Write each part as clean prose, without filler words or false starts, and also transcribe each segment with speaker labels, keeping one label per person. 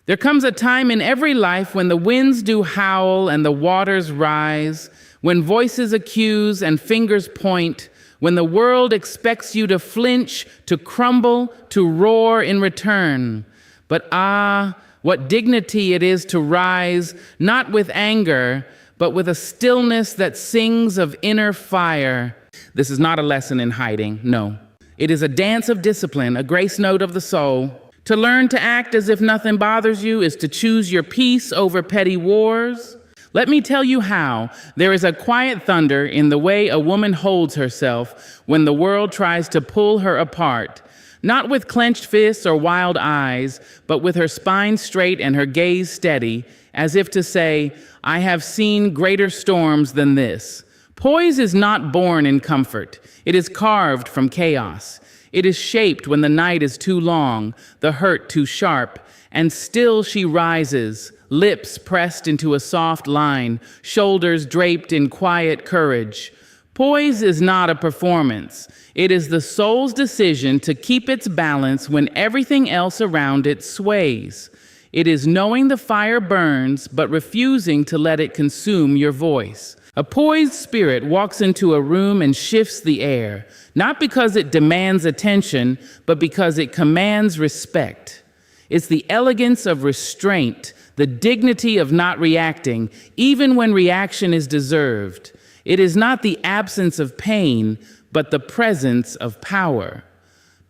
Speaker 1: There comes a time in every life when the winds do howl and the waters rise, when voices accuse and fingers point, when the world expects you to flinch, to crumble, to roar in return. But what dignity it is to rise, not with anger, but with a stillness that sings of inner fire. This is not a lesson in hiding, no. It is a dance of discipline, a grace note of the soul. To learn to act as if nothing bothers you is to choose your peace over petty wars. Let me tell you how. There is a quiet thunder in the way a woman holds herself when the world tries to pull her apart. Not with clenched fists or wild eyes, but with her spine straight and her gaze steady, as if to say, I have seen greater storms than this. Poise is not born in comfort. It is carved from chaos. It is shaped when the night is too long, the hurt too sharp, and still she rises, lips pressed into a soft line, shoulders draped in quiet courage. Poise is not a performance. It is the soul's decision to keep its balance when everything else around it sways. It is knowing the fire burns, but refusing to let it consume your voice. A poised spirit walks into a room and shifts the air, not because it demands attention, but because it commands respect. It's the elegance of restraint, the dignity of not reacting, even when reaction is deserved. It is not the absence of pain, but the presence of power.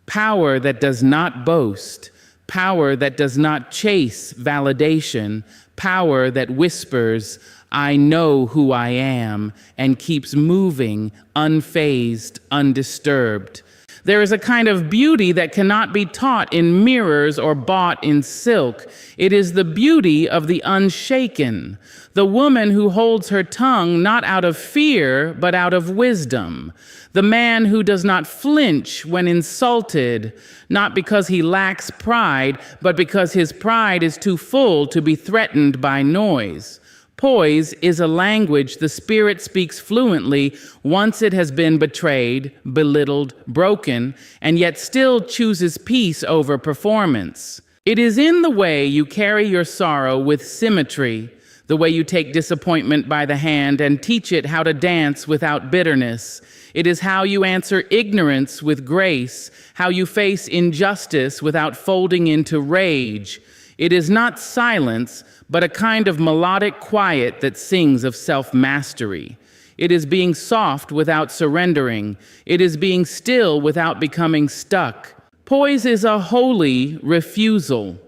Speaker 1: Power that does not boast, power that does not chase validation, power that whispers, I know who I am, and keeps moving, unfazed, undisturbed. There is a kind of beauty that cannot be taught in mirrors or bought in silk. It is the beauty of the unshaken, the woman who holds her tongue not out of fear, but out of wisdom, the man who does not flinch when insulted, not because he lacks pride, but because his pride is too full to be threatened by noise. Poise is a language the spirit speaks fluently once it has been betrayed, belittled, broken, and yet still chooses peace over performance. It is in the way you carry your sorrow with symmetry, the way you take disappointment by the hand and teach it how to dance without bitterness. It is how you answer ignorance with grace, how you face injustice without folding into rage. It is not silence, but a kind of melodic quiet that sings of self-mastery. It is being soft without surrendering. It is being still without becoming stuck. Poise is a holy refusal.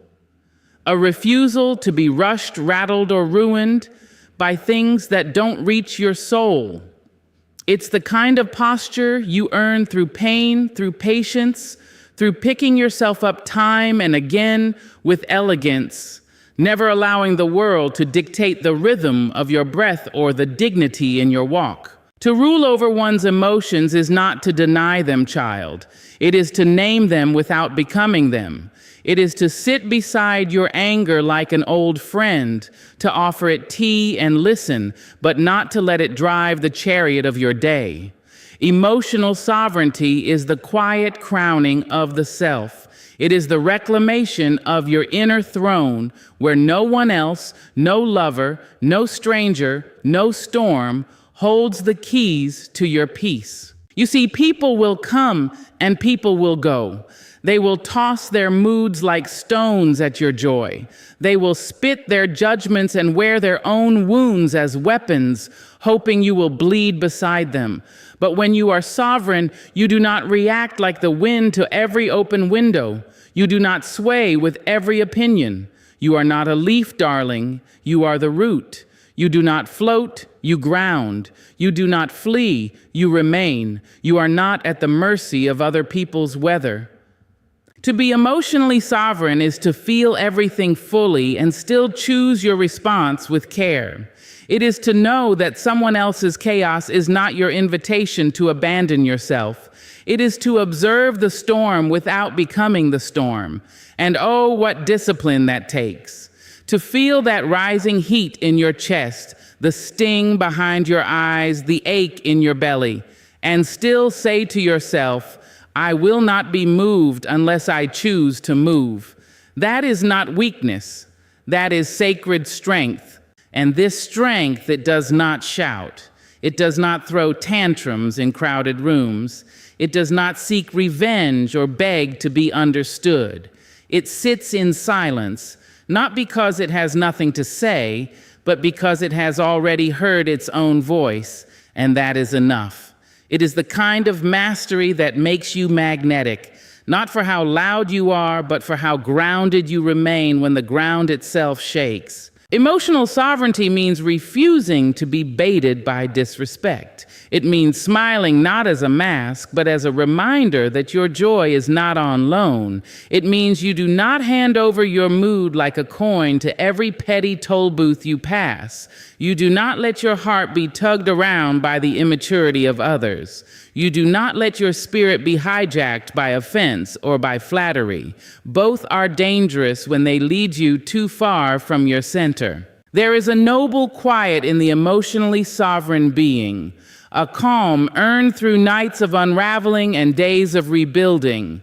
Speaker 1: A refusal to be rushed, rattled, or ruined by things that don't reach your soul. It's the kind of posture you earn through pain, through patience, through picking yourself up time and again with elegance, never allowing the world to dictate the rhythm of your breath or the dignity in your walk. To rule over one's emotions is not to deny them, child. It is to name them without becoming them. It is to sit beside your anger like an old friend, to offer it tea and listen, but not to let it drive the chariot of your day. Emotional sovereignty is the quiet crowning of the self. It is the reclamation of your inner throne where no one else, no lover, no stranger, no storm holds the keys to your peace. You see, people will come and people will go. They will toss their moods like stones at your joy. They will spit their judgments and wear their own wounds as weapons, hoping you will bleed beside them. But when you are sovereign, you do not react like the wind to every open window. You do not sway with every opinion. You are not a leaf, darling. You are the root. You do not float, you ground. You do not flee, you remain. You are not at the mercy of other people's weather. To be emotionally sovereign is to feel everything fully and still choose your response with care. It is to know that someone else's chaos is not your invitation to abandon yourself. It is to observe the storm without becoming the storm. And oh, what discipline that takes. To feel that rising heat in your chest, the sting behind your eyes, the ache in your belly, and still say to yourself, I will not be moved unless I choose to move. That is not weakness. That is sacred strength. And this strength, it does not shout. It does not throw tantrums in crowded rooms. It does not seek revenge or beg to be understood. It sits in silence, not because it has nothing to say, but because it has already heard its own voice, and that is enough. It is the kind of mastery that makes you magnetic, not for how loud you are, but for how grounded you remain when the ground itself shakes. Emotional sovereignty means refusing to be baited by disrespect. It means smiling not as a mask, but as a reminder that your joy is not on loan. It means you do not hand over your mood like a coin to every petty toll booth you pass. You do not let your heart be tugged around by the immaturity of others. You do not let your spirit be hijacked by offense or by flattery. Both are dangerous when they lead you too far from your center. There is a noble quiet in the emotionally sovereign being, a calm earned through nights of unraveling and days of rebuilding.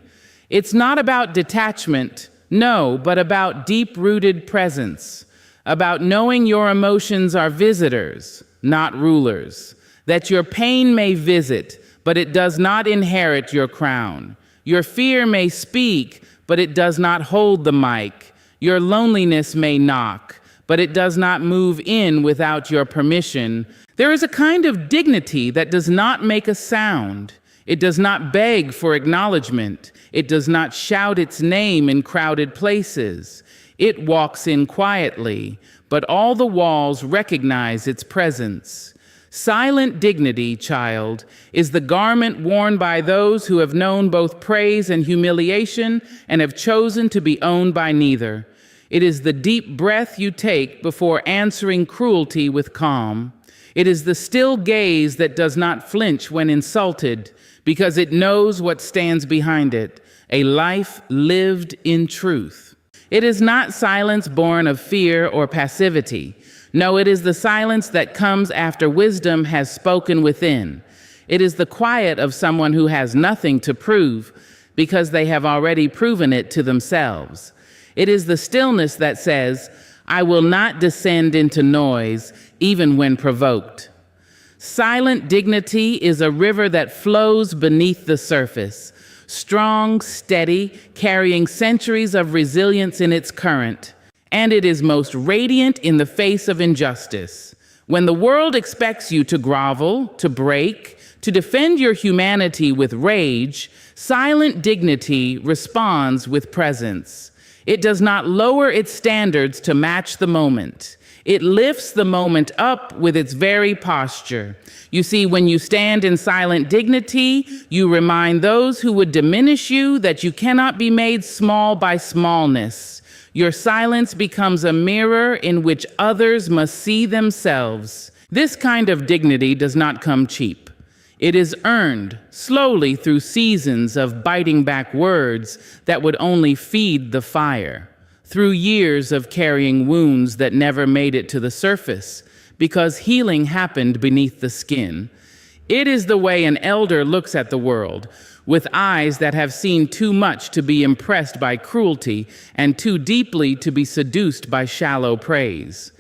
Speaker 1: It's not about detachment, no, but about deep-rooted presence, about knowing your emotions are visitors, not rulers, that your pain may visit, but it does not inherit your crown. Your fear may speak, but it does not hold the mic. Your loneliness may knock, but it does not move in without your permission. There is a kind of dignity that does not make a sound. It does not beg for acknowledgement. It does not shout its name in crowded places. It walks in quietly, but all the walls recognize its presence. Silent dignity, child, is the garment worn by those who have known both praise and humiliation and have chosen to be owned by neither. It is the deep breath you take before answering cruelty with calm. It is the still gaze that does not flinch when insulted because it knows what stands behind it, a life lived in truth. It is not silence born of fear or passivity. No, it is the silence that comes after wisdom has spoken within. It is the quiet of someone who has nothing to prove because they have already proven it to themselves. It is the stillness that says, I will not descend into noise, even when provoked. Silent dignity is a river that flows beneath the surface, strong, steady, carrying centuries of resilience in its current. And it is most radiant in the face of injustice. When the world expects you to grovel, to break, to defend your humanity with rage, silent dignity responds with presence. It does not lower its standards to match the moment. It lifts the moment up with its very posture. You see, when you stand in silent dignity, you remind those who would diminish you that you cannot be made small by smallness. Your silence becomes a mirror in which others must see themselves. This kind of dignity does not come cheap. It is earned slowly through seasons of biting back words that would only feed the fire, through years of carrying wounds that never made it to the surface because healing happened beneath the skin. It is the way an elder looks at the world, with eyes that have seen too much to be impressed by cruelty and too deeply to be seduced by shallow praise.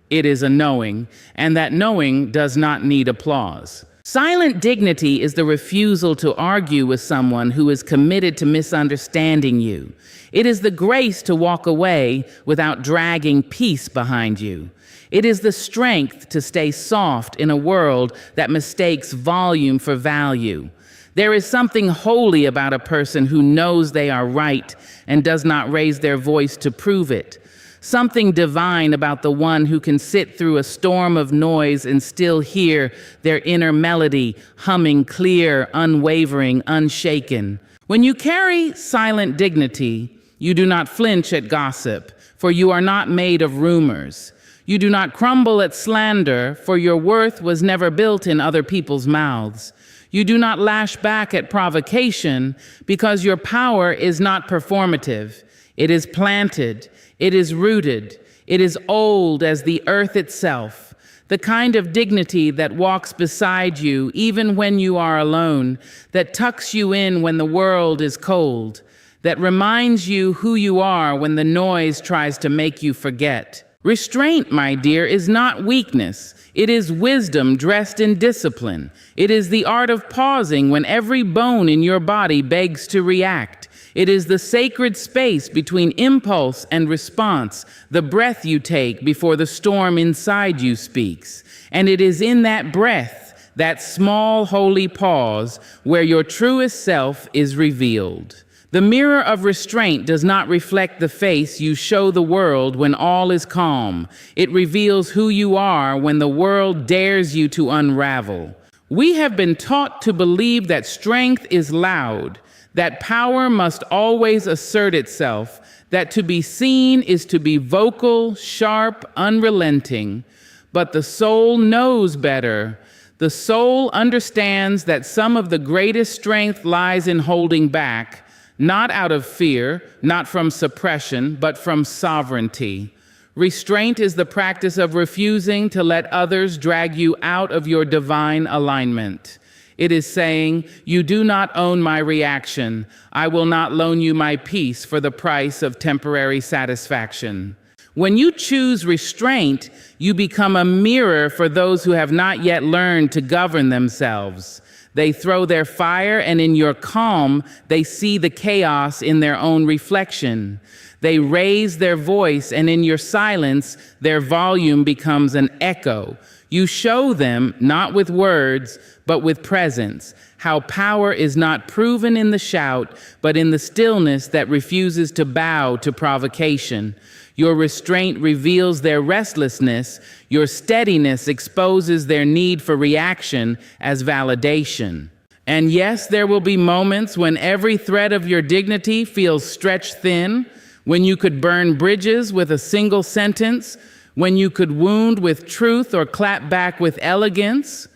Speaker 1: It is a knowing, and that knowing does not need applause. Silent dignity is the refusal to argue with someone who is committed to misunderstanding you. It is the grace to walk away without dragging peace behind you. It is the strength to stay soft in a world that mistakes volume for value. There is something holy about a person who knows they are right and does not raise their voice to prove it. Something divine about the one who can sit through a storm of noise and still hear their inner melody humming clear, unwavering, unshaken. When you carry silent dignity, you do not flinch at gossip, for you are not made of rumors. You do not crumble at slander, for your worth was never built in other people's mouths. You do not lash back at provocation, because your power is not performative. It is planted. It is rooted. It is old as the earth itself, the kind of dignity that walks beside you even when you are alone, that tucks you in when the world is cold. that reminds you who you are when the noise tries to make you forget. Restraint, my dear, is not weakness. It is wisdom dressed in discipline. It is the art of pausing when every bone in your body begs to react. It is the sacred space between impulse and response, the breath you take before the storm inside you speaks. And it is in that breath, that small holy pause, where your truest self is revealed. The mirror of restraint does not reflect the face you show the world when all is calm. It reveals who you are when the world dares you to unravel. We have been taught to believe that strength is loud, that power must always assert itself, that to be seen is to be vocal, sharp, unrelenting. But the soul knows better. The soul understands that some of the greatest strength lies in holding back, not out of fear, not from suppression, but from sovereignty. Restraint is the practice of refusing to let others drag you out of your divine alignment. It is saying, you do not own my reaction. I will not loan you my peace for the price of temporary satisfaction. When you choose restraint, you become a mirror for those who have not yet learned to govern themselves. They throw their fire, and in your calm, they see the chaos in their own reflection. They raise their voice, and in your silence, their volume becomes an echo. You show them, not with words, but with presence, how power is not proven in the shout, but in the stillness that refuses to bow to provocation. Your restraint reveals their restlessness. Your steadiness exposes their need for reaction as validation. And yes, there will be moments when every thread of your dignity feels stretched thin, when you could burn bridges with a single sentence, when you could wound with truth or clap back with elegance.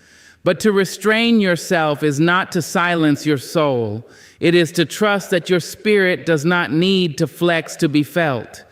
Speaker 1: But to restrain yourself is not to silence your soul. It is to trust that your spirit does not need to flex to be felt.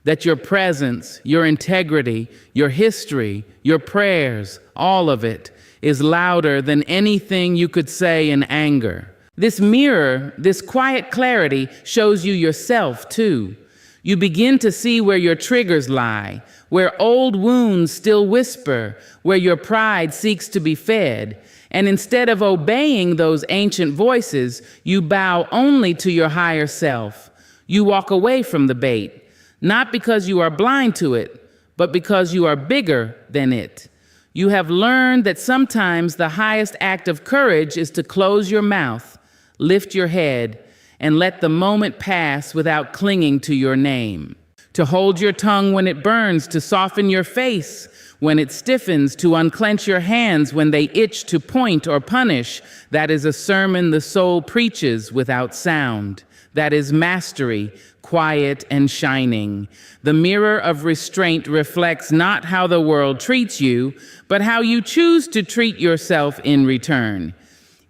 Speaker 1: That your presence, your integrity, your history, your prayers, all of it, is louder than anything you could say in anger. This mirror, this quiet clarity, shows you yourself too. You begin to see where your triggers lie, where old wounds still whisper, where your pride seeks to be fed. And instead of obeying those ancient voices, you bow only to your higher self. You walk away from the bait. Not because you are blind to it, but because you are bigger than it. You have learned that sometimes the highest act of courage is to close your mouth, lift your head, and let the moment pass without clinging to your name. To hold your tongue when it burns, to soften your face when it stiffens, to unclench your hands when they itch to point or punish. That is a sermon the soul preaches without sound. That is mastery, quiet and shining. The mirror of restraint reflects not how the world treats you, but how you choose to treat yourself in return.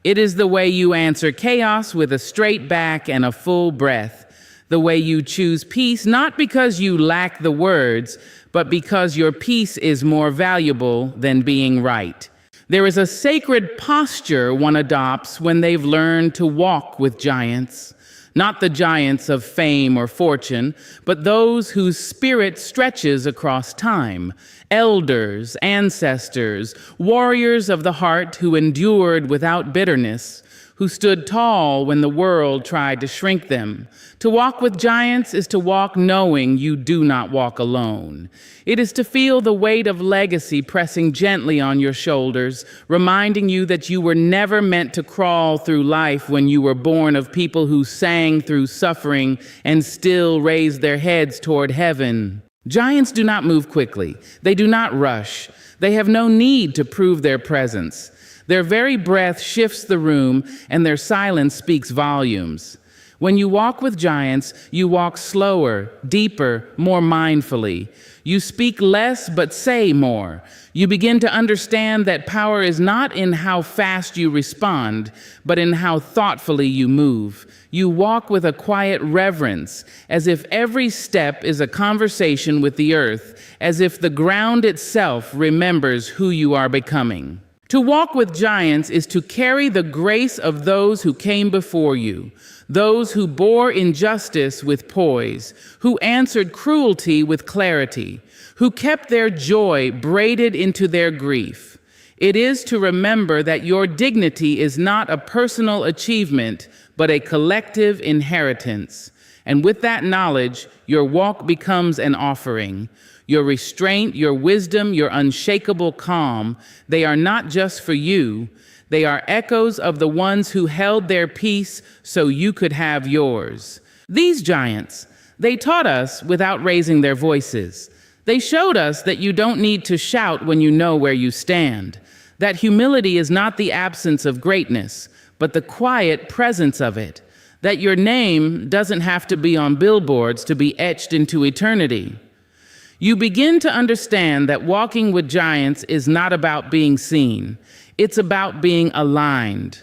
Speaker 1: It is the way you answer chaos with a straight back and a full breath. The way you choose peace, not because you lack the words, but because your peace is more valuable than being right. There is a sacred posture one adopts when they've learned to walk with giants. Not the giants of fame or fortune, but those whose spirit stretches across time. Elders, ancestors, warriors of the heart who endured without bitterness, who stood tall when the world tried to shrink them. To walk with giants is to walk knowing you do not walk alone. It is to feel the weight of legacy pressing gently on your shoulders, reminding you that you were never meant to crawl through life when you were born of people who sang through suffering and still raised their heads toward heaven. Giants do not move quickly. They do not rush. They have no need to prove their presence. Their very breath shifts the room, and their silence speaks volumes. When you walk with giants, you walk slower, deeper, more mindfully. You speak less but say more. You begin to understand that power is not in how fast you respond, but in how thoughtfully you move. You walk with a quiet reverence, as if every step is a conversation with the earth, as if the ground itself remembers who you are becoming. To walk with giants is to carry the grace of those who came before you, those who bore injustice with poise, who answered cruelty with clarity, who kept their joy braided into their grief. It is to remember that your dignity is not a personal achievement, but a collective inheritance. And with that knowledge, your walk becomes an offering. Your restraint, your wisdom, your unshakable calm, they are not just for you. They are echoes of the ones who held their peace so you could have yours. These giants, they taught us without raising their voices. They showed us that you don't need to shout when you know where you stand. That humility is not the absence of greatness, but the quiet presence of it. That your name doesn't have to be on billboards to be etched into eternity. You begin to understand that walking with giants is not about being seen. It's about being aligned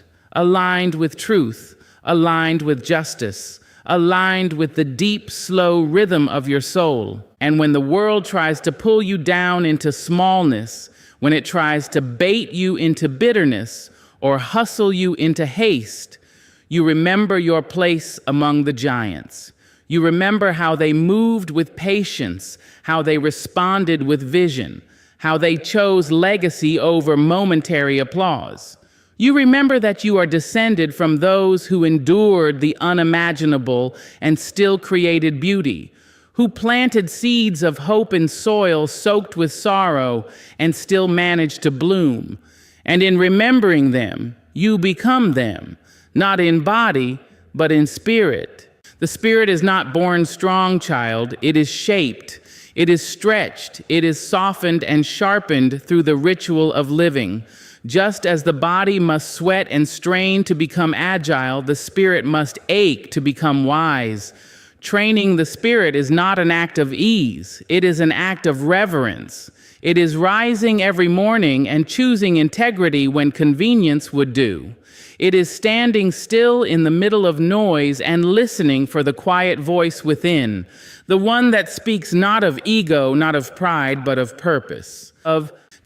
Speaker 1: with truth, aligned with justice, aligned with the deep, slow rhythm of your soul. And when the world tries to pull you down into smallness, when it tries to bait you into bitterness or hustle you into haste, you remember your place among the giants. You remember how they moved with patience, how they responded with vision, how they chose legacy over momentary applause. You remember that you are descended from those who endured the unimaginable and still created beauty, who planted seeds of hope in soil soaked with sorrow and still managed to bloom. And in remembering them, you become them, not in body, but in spirit. The spirit is not born strong, child. It is shaped. It is stretched. It is softened and sharpened through the ritual of living. Just as the body must sweat and strain to become agile, the spirit must ache to become wise. Training the spirit is not an act of ease. It is an act of reverence. It is rising every morning and choosing integrity when convenience would do. It is standing still in the middle of noise and listening for the quiet voice within, the one that speaks not of ego, not of pride, but of purpose.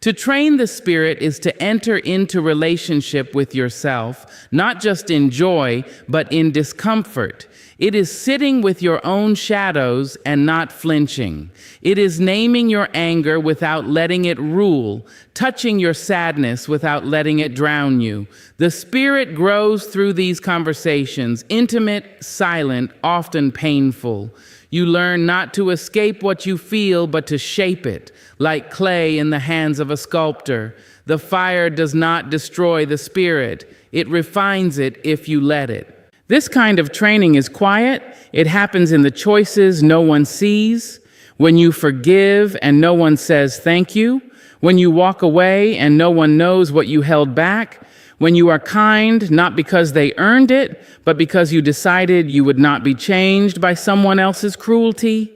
Speaker 1: To train the spirit is to enter into relationship with yourself, not just in joy, but in discomfort. It is sitting with your own shadows and not flinching. It is naming your anger without letting it rule, touching your sadness without letting it drown you. The spirit grows through these conversations, intimate, silent, often painful. You learn not to escape what you feel, but to shape it, like clay in the hands of a sculptor. The fire does not destroy the spirit. It refines it if you let it. This kind of training is quiet. It happens in the choices no one sees, when you forgive and no one says thank you, when you walk away and no one knows what you held back, when you are kind not because they earned it, but because you decided you would not be changed by someone else's cruelty.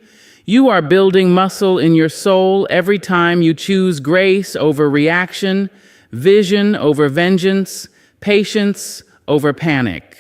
Speaker 1: You are building muscle in your soul every time you choose grace over reaction, vision over vengeance, patience over panic.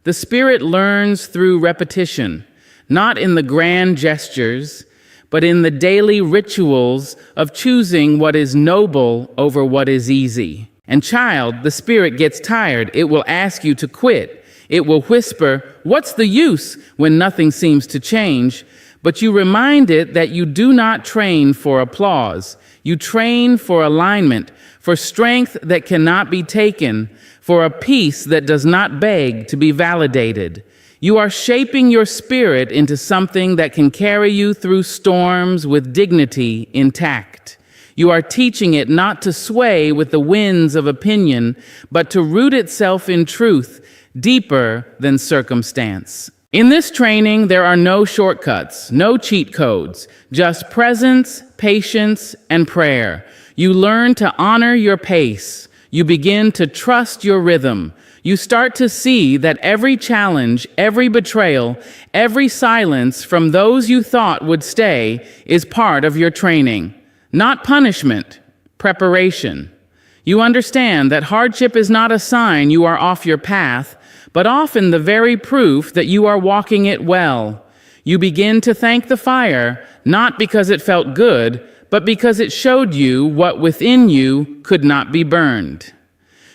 Speaker 1: The spirit learns through repetition, not in the grand gestures, but in the daily rituals of choosing what is noble over what is easy. And child, the spirit gets tired. It will ask you to quit. It will whisper, "What's the use?" when nothing seems to change. But you remind it that you do not train for applause. You train for alignment, for strength that cannot be taken, for a peace that does not beg to be validated. You are shaping your spirit into something that can carry you through storms with dignity intact. You are teaching it not to sway with the winds of opinion, but to root itself in truth, deeper than circumstance. In this training, there are no shortcuts, no cheat codes, just presence, patience, and prayer. You learn to honor your pace. You begin to trust your rhythm. You start to see that every challenge, every betrayal, every silence from those you thought would stay is part of your training. Not punishment, preparation. You understand that hardship is not a sign you are off your path, but often the very proof that you are walking it well. You begin to thank the fire, not because it felt good, but because it showed you what within you could not be burned.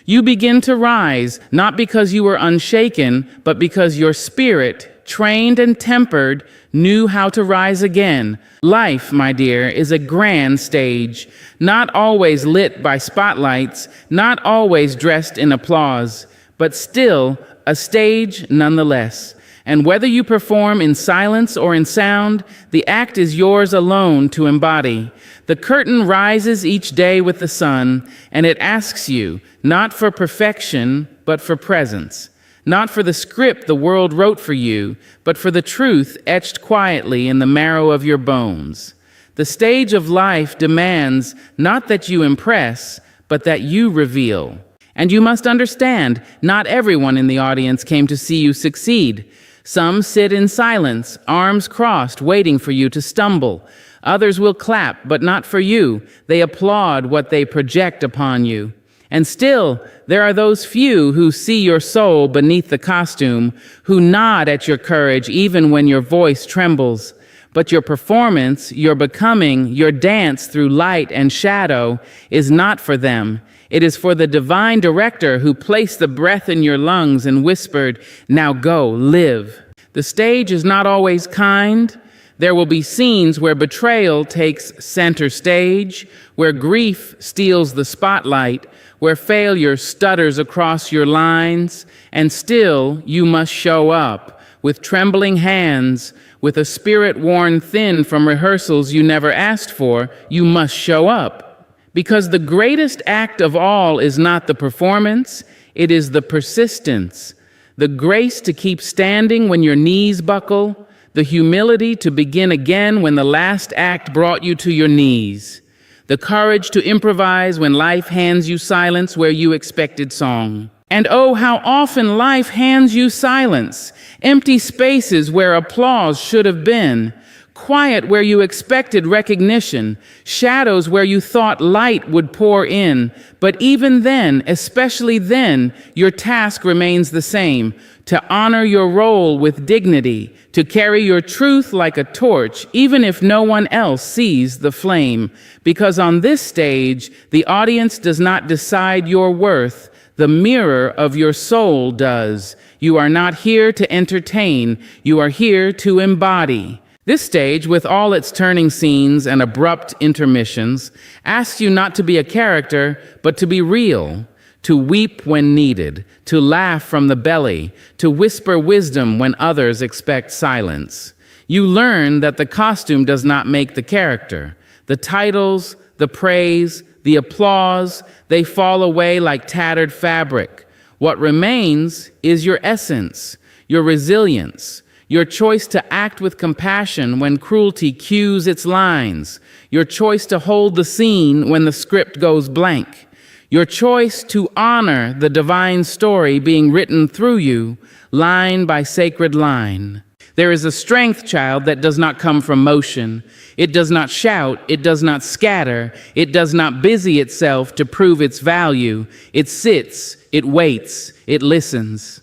Speaker 1: You begin to rise, not because you were unshaken, but because your spirit, trained and tempered, knew how to rise again. Life, my dear, is a grand stage, not always lit by spotlights, not always dressed in applause, but still a stage nonetheless. And whether you perform in silence or in sound, the act is yours alone to embody. The curtain rises each day with the sun, and it asks you, not for perfection, but for presence. Not for the script the world wrote for you, but for the truth etched quietly in the marrow of your bones. The stage of life demands not that you impress, but that you reveal. And you must understand, not everyone in the audience came to see you succeed. Some sit in silence, arms crossed, waiting for you to stumble. Others will clap, but not for you. They applaud what they project upon you. And still, there are those few who see your soul beneath the costume, who nod at your courage even when your voice trembles. But your performance, your becoming, your dance through light and shadow is not for them. It is for the divine director who placed the breath in your lungs and whispered, "Now go, live." The stage is not always kind. There will be scenes where betrayal takes center stage, where grief steals the spotlight, where failure stutters across your lines, and still you must show up with trembling hands, with a spirit worn thin from rehearsals you never asked for. You must show up. Because the greatest act of all is not the performance, it is the persistence, the grace to keep standing when your knees buckle, the humility to begin again when the last act brought you to your knees, the courage to improvise when life hands you silence where you expected song. And oh, how often life hands you silence, empty spaces where applause should have been, quiet where you expected recognition, shadows where you thought light would pour in. But even then, especially then, your task remains the same: to honor your role with dignity, to carry your truth like a torch, even if no one else sees the flame. Because on this stage, the audience does not decide your worth. The mirror of your soul does. You are not here to entertain. You are here to embody. This stage, with all its turning scenes and abrupt intermissions, asks you not to be a character, but to be real, to weep when needed, to laugh from the belly, to whisper wisdom when others expect silence. You learn that the costume does not make the character. The titles, the praise, the applause, they fall away like tattered fabric. What remains is your essence, your resilience, your choice to act with compassion when cruelty cues its lines, your choice to hold the scene when the script goes blank, your choice to honor the divine story being written through you, line by sacred line. There is a strength, child, that does not come from motion. It does not shout, it does not scatter, it does not busy itself to prove its value. It sits, it waits, it listens.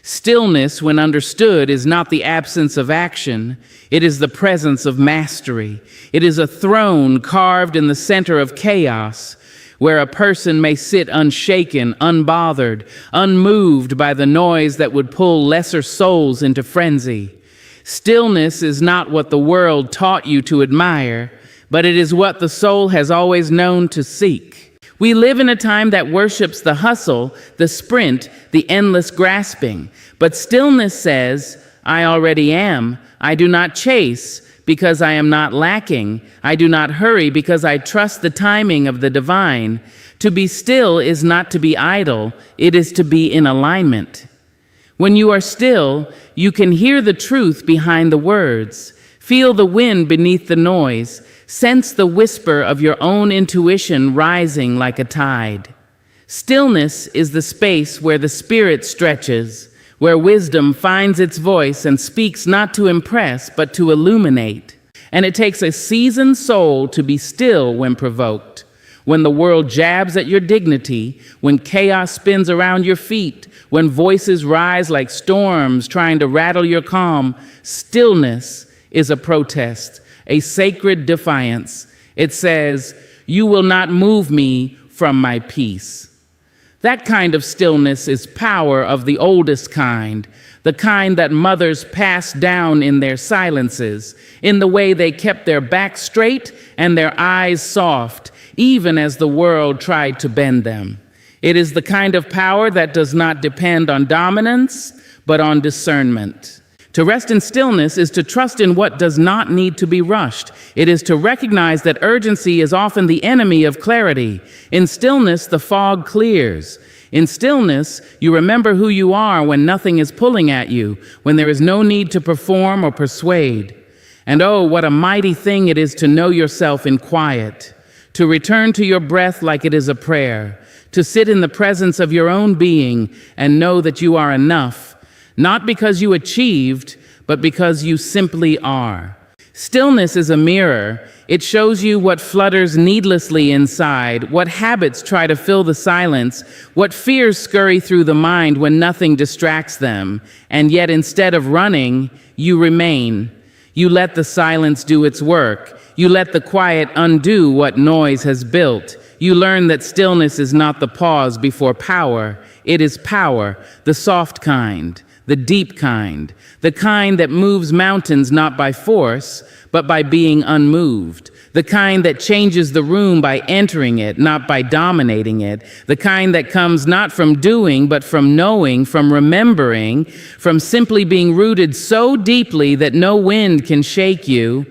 Speaker 1: Stillness, when understood, is not the absence of action. It is the presence of mastery. It is a throne carved in the center of chaos, where a person may sit unshaken, unbothered, unmoved by the noise that would pull lesser souls into frenzy. Stillness is not what the world taught you to admire, but it is what the soul has always known to seek. We live in a time that worships the hustle, the sprint, the endless grasping. But stillness says, I already am. I do not chase because I am not lacking. I do not hurry because I trust the timing of the divine. To be still is not to be idle. It is to be in alignment. When you are still, you can hear the truth behind the words, feel the wind beneath the noise, sense the whisper of your own intuition rising like a tide. Stillness is the space where the spirit stretches, where wisdom finds its voice and speaks not to impress, but to illuminate. And it takes a seasoned soul to be still when provoked. When the world jabs at your dignity, when chaos spins around your feet, when voices rise like storms trying to rattle your calm, stillness is a protest, a sacred defiance. It says, you will not move me from my peace. That kind of stillness is power of the oldest kind, the kind that mothers passed down in their silences, in the way they kept their back straight and their eyes soft, even as the world tried to bend them. It is the kind of power that does not depend on dominance, but on discernment. To rest in stillness is to trust in what does not need to be rushed. It is to recognize that urgency is often the enemy of clarity. In stillness, the fog clears. In stillness, you remember who you are when nothing is pulling at you, when there is no need to perform or persuade. And oh, what a mighty thing it is to know yourself in quiet, to return to your breath like it is a prayer, to sit in the presence of your own being and know that you are enough, not because you achieved, but because you simply are. Stillness is a mirror. It shows you what flutters needlessly inside, what habits try to fill the silence, what fears scurry through the mind when nothing distracts them. And yet instead of running, you remain. You let the silence do its work. You let the quiet undo what noise has built. You learn that stillness is not the pause before power. It is power, the soft kind, the deep kind, the kind that moves mountains not by force, but by being unmoved, the kind that changes the room by entering it, not by dominating it, the kind that comes not from doing, but from knowing, from remembering, from simply being rooted so deeply that no wind can shake you.